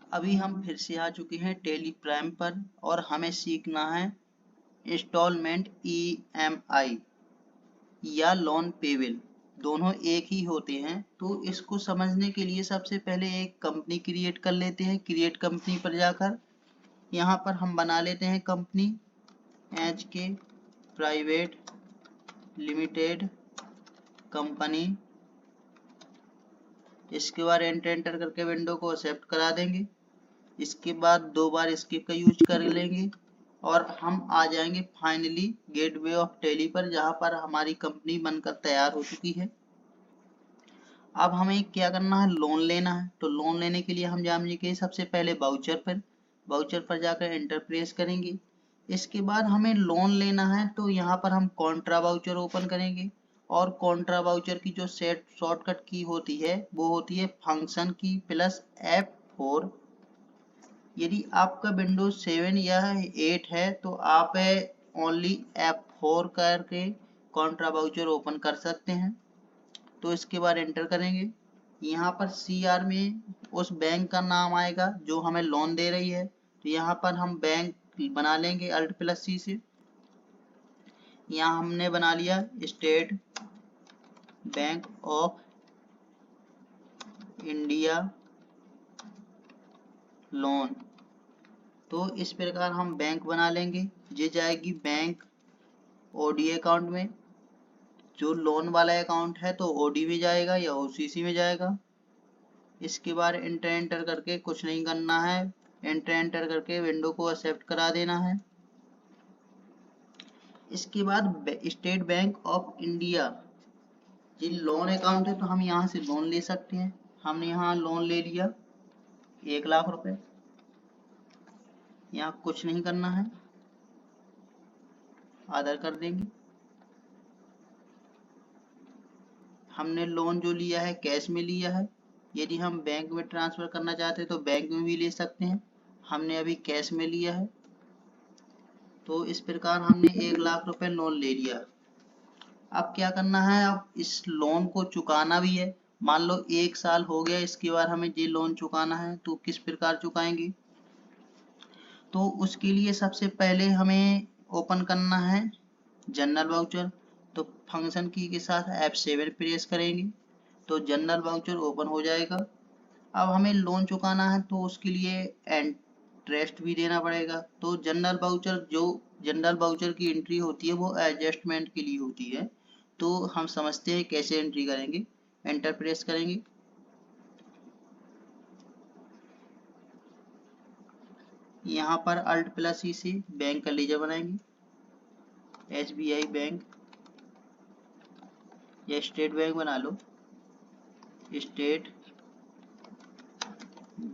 अभी हम फिर से आ चुके हैं टेली प्राइम पर और हमें सीखना है इंस्टॉलमेंट EMI या लोन पेबल। दोनों एक ही होते हैं। तो इसको समझने के लिए सबसे पहले एक कंपनी क्रिएट कर लेते हैं। क्रिएट कंपनी पर जाकर यहाँ पर हम बना लेते हैं company HK private limited company. इसके बाद एंटर करके विंडो को एक्सेप्ट करा देंगे। इसके बाद 2 बार एस्केप का यूज कर लेंगे और हम आ जाएंगे फाइनली गेटवे ऑफ टेली पर, जहां पर हमारी कंपनी बनकर तैयार हो चुकी है। अब हमें क्या करना है, लोन लेना है। तो लोन लेने के लिए हम जाएंगे सबसे पहले वाउचर पर जाकर एंटर प्रेस करेंगे। इसके बाद हमें लोन लेना है तो यहाँ पर हम कॉन्ट्रा वाउचर ओपन करेंगे और कॉन्ट्रा वाउचर की जो शॉर्टकट की होती है वो होती है फंक्शन की प्लस F4। यदि आपका विंडोज 7 या 8 है तो आप ओनली F4 करके कॉन्ट्रा वाउचर ओपन कर सकते हैं। तो इसके बाद एंटर करेंगे। यहाँ पर CR में उस बैंक का नाम आएगा जो हमें लोन दे रही है। तो यहाँ पर हम बैंक बना लेंगे Alt+C से। यहाँ हमने बना लिया state bank of India loan. तो इस प्रकार हम बैंक बना लेंगे। ये जाएगी बैंक OD अकाउंट में। जो लोन वाला अकाउंट है तो OD में जाएगा या OCC में जाएगा। इसके बाद एंटर करके कुछ नहीं करना है, एंटर करके विंडो को एक्सेप्ट करा देना है। इसके बाद स्टेट बैंक ऑफ इंडिया ये लोन अकाउंट है तो हम यहाँ से लोन ले सकते हैं। हमने यहाँ लोन ले लिया 1 लाख रुपए। यहाँ कुछ नहीं करना है, आधार कर देंगे। हमने लोन जो लिया है कैश में लिया है। यदि हम बैंक में ट्रांसफर करना चाहते हैं तो बैंक में भी ले सकते हैं। हमने अभी कैश में लिया है। तो इस प्रकार हमने 1 लाख रुपए लोन ले लिया। अब क्या करना है, अब इस लोन को चुकाना भी है। मान लो 1 साल हो गया, इसके बाद हमें ये लोन चुकाना है तो किस प्रकार चुकाएंगे। तो उसके लिए सबसे पहले हमें ओपन करना है जनरल वाउचर। तो फंक्शन की के साथ F7 प्रेस करेंगे तो जनरल वाउचर ओपन हो जाएगा। अब हमें लोन चुकाना है तो उसके लिए इंटरेस्ट भी देना पड़ेगा। तो जनरल वाउचर की एंट्री होती है वो एडजस्टमेंट के लिए होती है। तो हम समझते हैं कैसे एंट्री करेंगे। एंटर प्रेस करेंगे। यहाँ पर Alt+C से बैंक का लेजर बनाएंगे। SBI बैंक या स्टेट बैंक बना लो, स्टेट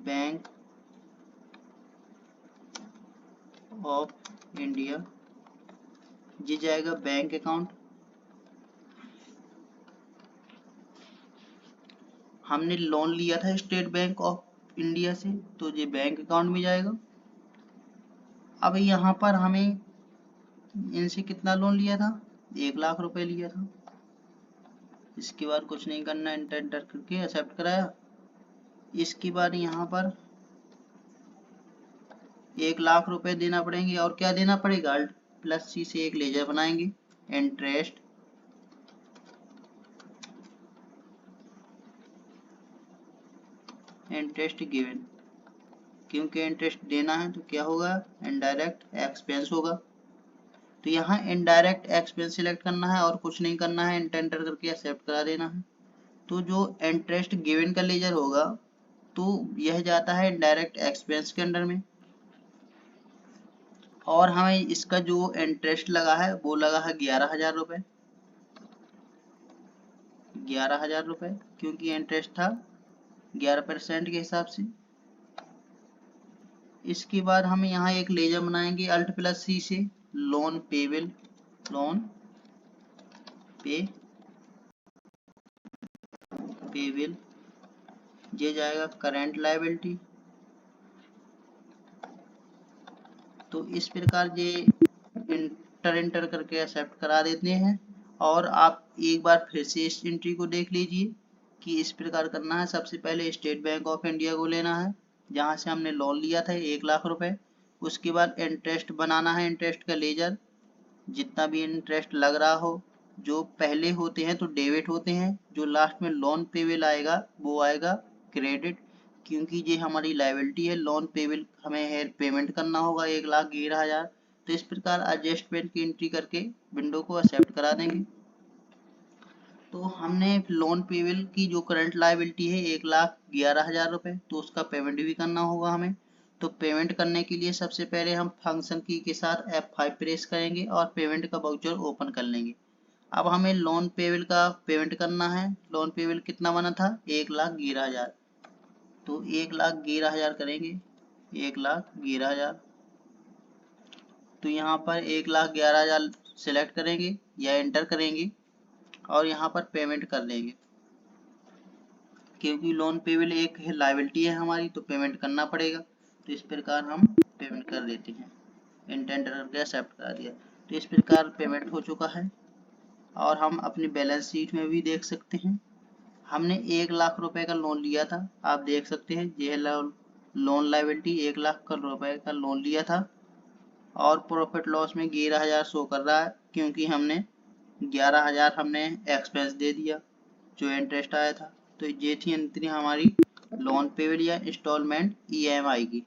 बैंक ऑफ इंडिया। ये जाएगा बैंक अकाउंट। हमने लोन लिया था स्टेट बैंक ऑफ इंडिया से तो ये बैंक अकाउंट में जाएगा। अब यहाँ पर हमें इनसे कितना लोन लिया था, 1 लाख रुपए लिया था। इसके बाद कुछ नहीं करना, एंटर करके एक्सेप्ट कराया। इसके बाद यहाँ पर 1 लाख रुपए देना पड़ेंगे और क्या देना पड़ेगा, Alt+C से एक लेजर बनाएंगे। इंटरेस्ट गिवन, क्योंकि इंटरेस्ट देना है तो क्या होगा, इनडायरेक्ट एक्सपेंस होगा। तो यहाँ इनडायरेक्ट एक्सपेंस सिलेक्ट करना है और कुछ नहीं करना है, एंटर करके एक्सेप्ट करा देना है। तो जो इंटरेस्ट गिवन का लेजर होगा तो यह जाता है इनडायरेक्ट एक्सपेंस के अंडर में। और हमें इसका जो इंटरेस्ट लगा है वो लगा है 11,000 रुपए। 11,000 रुपए क्योंकि इंटरेस्ट था 11% के हिसाब से। इसके बाद हम यहाँ एक लेजर बनाएंगे Alt+C से, लोन पेबल, लोन पेबल। ये जाएगा करंट लायबिलिटी। तो इस प्रकार ये एंटर करके एक्सेप्ट करा देते हैं। और आप एक बार फिर से इस एंट्री को देख लीजिए कि इस प्रकार करना है। सबसे पहले स्टेट बैंक ऑफ इंडिया को लेना है जहाँ से हमने लोन लिया था 1,00,000 रुपए। उसके बाद इंटरेस्ट बनाना है, इंटरेस्ट का लेजर, जितना भी इंटरेस्ट लग रहा हो। जो पहले होते हैं तो डेबिट होते हैं, जो लास्ट में लोन पेबल आएगा वो आएगा क्रेडिट, क्योंकि ये हमारी लायबिलिटी है। लोन पेबल हमें है पेमेंट करना होगा 1,11,000। तो इस प्रकार एडजस्टमेंट की एंट्री करके विंडो को एक्सेप्ट करा देंगे। तो हमने लोन पेबल की जो करंट लायबिलिटी है 1,11,000 रुपए, तो उसका पेमेंट भी करना होगा हमें। तो पेमेंट करने के लिए सबसे पहले हम फंक्शन की के साथ F5 प्रेस करेंगे और पेमेंट का वाउचर ओपन कर लेंगे। अब हमें लोन पेबल का पेमेंट करना है। लोन पेबल कितना बना था? 1,11,000। तो 1,11,000 करेंगे, 1,11,000। तो यहाँ पर 1,11,000 सिलेक्ट करेंगे या एंटर करेंगे और यहाँ पर पेमेंट कर देंगे, क्योंकि लोन पेबल एक है लायबिलिटी है हमारी, तो पेमेंट करना पड़ेगा। तो इस प्रकार हम पेमेंट कर देते हैं, इंटेंट करके एक्सेप्ट करा दिया। तो इस प्रकार पेमेंट हो चुका है और हम अपनी बैलेंस शीट में भी देख सकते हैं। हमने 1,00,000 रुपए का लोन लिया था, आप देख सकते हैं ये लोन लायबिलिटी 1,00,000 रुपए का लोन लिया था और प्रॉफिट लॉस में 11,000 शो कर रहा है, क्योंकि हमने 11,000 हमने एक्सपेंस दे दिया जो इंटरेस्ट आया था। तो ये थी एंट्री हमारी लोन पेबल या इंस्टॉलमेंट EMI की।